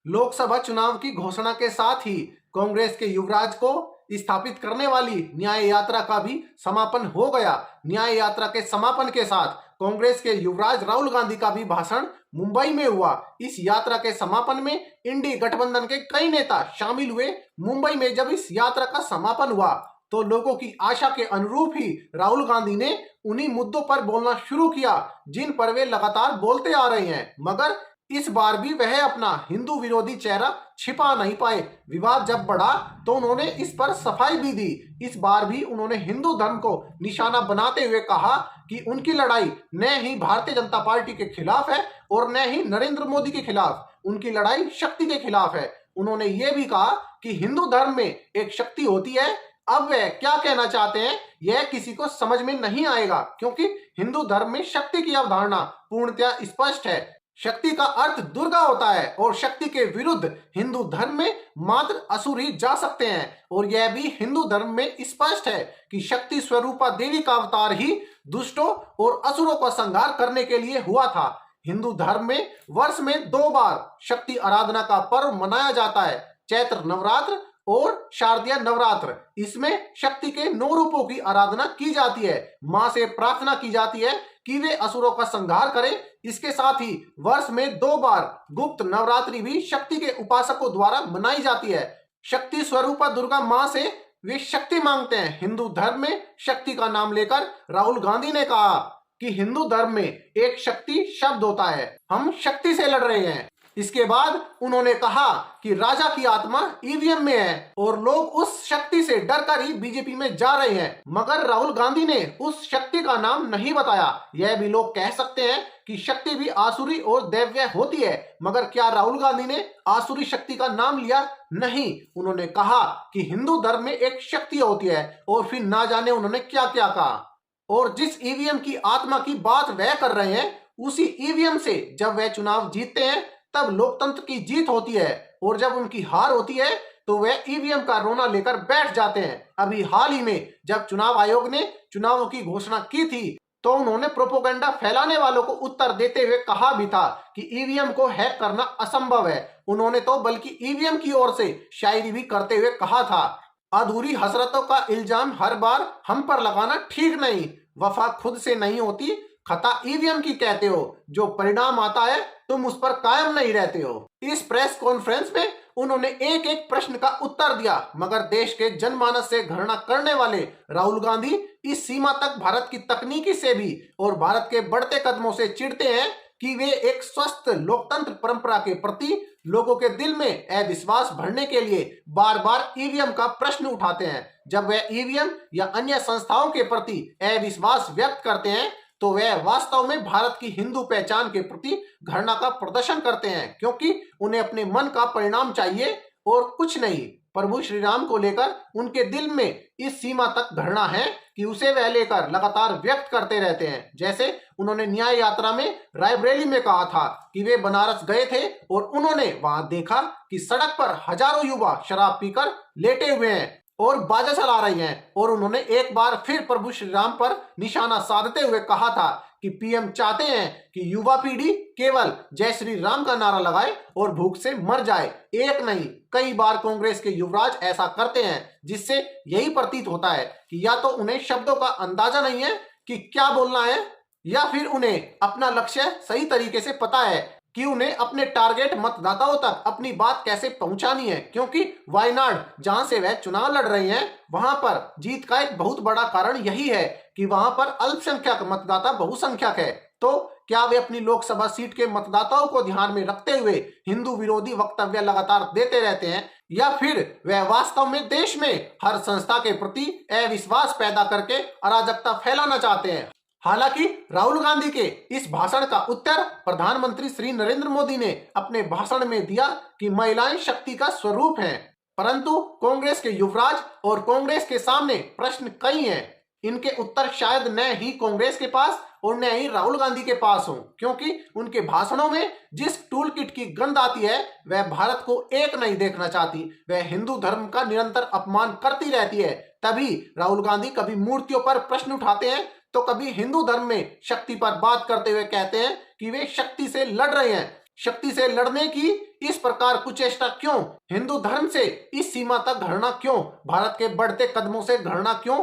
लोकसभा चुनाव की घोषणा के साथ ही कांग्रेस के युवराज को स्थापित करने वाली न्याय यात्रा का भी समापन हो गया। न्याय यात्रा के समापन के साथ कांग्रेस के युवराज राहुल गांधी का भी भाषण मुंबई में हुआ। इस यात्रा के समापन में इंडी गठबंधन के कई नेता शामिल हुए। मुंबई में जब इस यात्रा का समापन हुआ तो लोगों की आशा के अनुरूप ही राहुल गांधी ने उन्हीं मुद्दों पर बोलना शुरू किया जिन पर वे लगातार बोलते आ रहे हैं, मगर इस बार भी वह अपना हिंदू विरोधी चेहरा छिपा नहीं पाए। विवाद जब बढ़ा तो उन्होंने इस पर सफाई भी दी। इस बार भी उन्होंने हिंदू धर्म को निशाना बनाते हुए कहा कि उनकी लड़ाई न ही भारतीय जनता पार्टी के खिलाफ है और न ही नरेंद्र मोदी के खिलाफ, उनकी लड़ाई शक्ति के खिलाफ है। उन्होंने ये भी कहा कि हिंदू धर्म में एक शक्ति होती है। अब वह क्या कहना चाहते हैं यह किसी को समझ में नहीं आएगा, क्योंकि हिंदू धर्म में शक्ति की अवधारणा पूर्णतया स्पष्ट है। शक्ति का अर्थ दुर्गा होता है और शक्ति के विरुद्ध हिंदू धर्म में मात्र असुर ही जा सकते हैं। और यह भी हिंदू धर्म में स्पष्ट है कि शक्ति स्वरूपा देवी का अवतार ही दुष्टों और असुरों का संहार करने के लिए हुआ था। हिंदू धर्म में वर्ष में 2 बार शक्ति आराधना का पर्व मनाया जाता है, चैत्र नवरात्र और शारदीय नवरात्र। इसमें शक्ति के 9 रूपों की आराधना की जाती है। मां से प्रार्थना की जाती है कि वे असुरों का संहार करें। इसके साथ ही वर्ष में 2 बार गुप्त नवरात्रि भी शक्ति के उपासकों द्वारा मनाई जाती है। शक्ति स्वरूपा दुर्गा मां से वे शक्ति मांगते हैं। हिंदू धर्म में शक्ति का नाम लेकर राहुल गांधी ने कहा कि हिंदू धर्म में एक शक्ति शब्द होता है, हम शक्ति से लड़ रहे हैं। इसके बाद उन्होंने कहा कि राजा की आत्मा ईवीएम में है और लोग उस शक्ति से डरकर ही बीजेपी में जा रहे हैं, मगर राहुल गांधी ने उस शक्ति का नाम नहीं बताया। यह भी लोग कह सकते हैं कि शक्ति भी आसुरी और दैव्य होती है, मगर क्या राहुल गांधी ने आसुरी शक्ति का नाम लिया? नहीं, उन्होंने कहा कि हिंदू धर्म में एक शक्ति होती है और फिर ना जाने उन्होंने क्या क्या कहा। और जिस ईवीएम की आत्मा की बात वह कर रहे हैं, उसी ईवीएम से जब वह चुनाव जीतते हैं तब लोकतंत्र की जीत होती है, और जब उनकी हार होती है तो वह ईवीएम का रोना लेकर बैठ जाते हैं। अभी हाल ही में जब चुनाव आयोग ने चुनावों की घोषणा की थी तो उन्होंने प्रोपोगंडा फैलाने वालों को उत्तर देते हुए कहा भी था कि ईवीएम को हैक करना असंभव है। उन्होंने तो बल्कि ईवीएम की ओर से शायरी भी करते हुए कहा था, अधूरी हसरतों का इल्जाम हर बार हम पर लगाना ठीक नहीं, वफा खुद से नहीं होती, खता ईवीएम की कहते हो, जो परिणाम आता है तुम उस पर कायम नहीं रहते हो। इस प्रेस कॉन्फ्रेंस में उन्होंने एक एक प्रश्न का उत्तर दिया, मगर देश के जनमानस से घृणा करने वाले राहुल गांधी इस सीमा तक भारत की तकनीकी से भी और भारत के बढ़ते कदमों से चिढ़ते हैं कि वे एक स्वस्थ लोकतंत्र परंपरा के प्रति लोगों के दिल में अविश्वास भरने के लिए बार बार ईवीएम का प्रश्न उठाते हैं। जब वे ईवीएम या अन्य संस्थाओं के प्रति अविश्वास व्यक्त करते हैं तो वह वास्तव में भारत की हिंदू पहचान के प्रति घृणा का प्रदर्शन करते हैं, क्योंकि उन्हें अपने मन का परिणाम चाहिए और कुछ नहीं। प्रभु श्री राम को लेकर उनके दिल में इस सीमा तक घृणा है कि उसे वह लेकर लगातार व्यक्त करते रहते हैं। जैसे उन्होंने न्याय यात्रा में रायबरेली में कहा था कि वे बनारस गए थे और उन्होंने वहां देखा कि सड़क पर हजारों युवा शराब पीकर लेटे हुए हैं और बाजा चला रही हैं, और उन्होंने एक बार फिर प्रभु श्री राम पर निशाना साधते हुए कहा था कि पीएम चाहते हैं कि युवा पीढ़ी केवल जय श्री राम का नारा लगाए और भूख से मर जाए। एक नहीं, कई बार कांग्रेस के युवराज ऐसा करते हैं, जिससे यही प्रतीत होता है कि या तो उन्हें शब्दों का अंदाजा नहीं है कि क्या बोलना है, या फिर उन्हें अपना लक्ष्य सही तरीके से पता है कि उन्हें अपने टारगेट मतदाताओं तक अपनी बात कैसे पहुंचानी है। क्योंकि वायनाड जहां से वह चुनाव लड़ रहे हैं, वहां पर जीत का एक बहुत बड़ा कारण यही है कि वहां पर अल्पसंख्यक मतदाता बहुसंख्यक है। तो क्या वे अपनी लोकसभा सीट के मतदाताओं को ध्यान में रखते हुए हिंदू विरोधी वक्तव्य लगातार देते रहते हैं, या फिर वह वास्तव में देश में हर संस्था के प्रति अविश्वास पैदा करके अराजकता फैलाना चाहते हैं? हालांकि राहुल गांधी के इस भाषण का उत्तर प्रधानमंत्री श्री नरेंद्र मोदी ने अपने भाषण में दिया कि महिलाएं शक्ति का स्वरूप हैं, परंतु कांग्रेस के युवराज और कांग्रेस के सामने प्रश्न कई हैं। इनके उत्तर शायद न ही कांग्रेस के पास और न ही राहुल गांधी के पास हो, क्योंकि उनके भाषणों में जिस टूल किट की गंध आती है वह भारत को एक नहीं देखना चाहती। वह हिंदू धर्म का निरंतर अपमान करती रहती है। तभी राहुल गांधी कभी मूर्तियों पर प्रश्न उठाते हैं तो कभी हिंदू धर्म में शक्ति पर बात करते हुए कहते हैं कि वे शक्ति से लड़ रहे हैं। शक्ति से लड़ने की इस प्रकार कुचेष्टा क्यों? हिंदू धर्म से इस सीमा तक घृणा क्यों? भारत के बढ़ते कदमों से घृणा क्यों?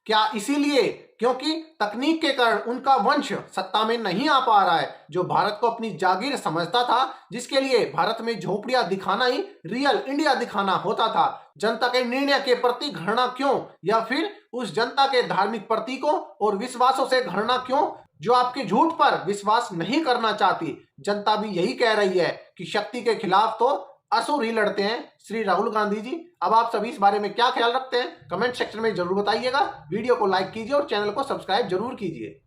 क्या इसीलिए क्योंकि तकनीक के कारण उनका वंश सत्ता में नहीं आ पा रहा है, जो भारत को अपनी जागीर समझता था, जिसके लिए भारत में झोपड़ियां दिखाना ही रियल इंडिया दिखाना होता था? जनता के निर्णय के प्रति घृणा क्यों? या फिर उस जनता के धार्मिक प्रतीकों और विश्वासों से घृणा क्यों जो आपके झूठ पर विश्वास नहीं करना चाहती? जनता भी यही कह रही है कि शक्ति के खिलाफ तो असुर ही लड़ते हैं, श्री राहुल गांधी जी। अब आप सभी इस बारे में क्या ख्याल रखते हैं, कमेंट सेक्शन में जरूर बताइएगा। वीडियो को लाइक कीजिए और चैनल को सब्सक्राइब जरूर कीजिए।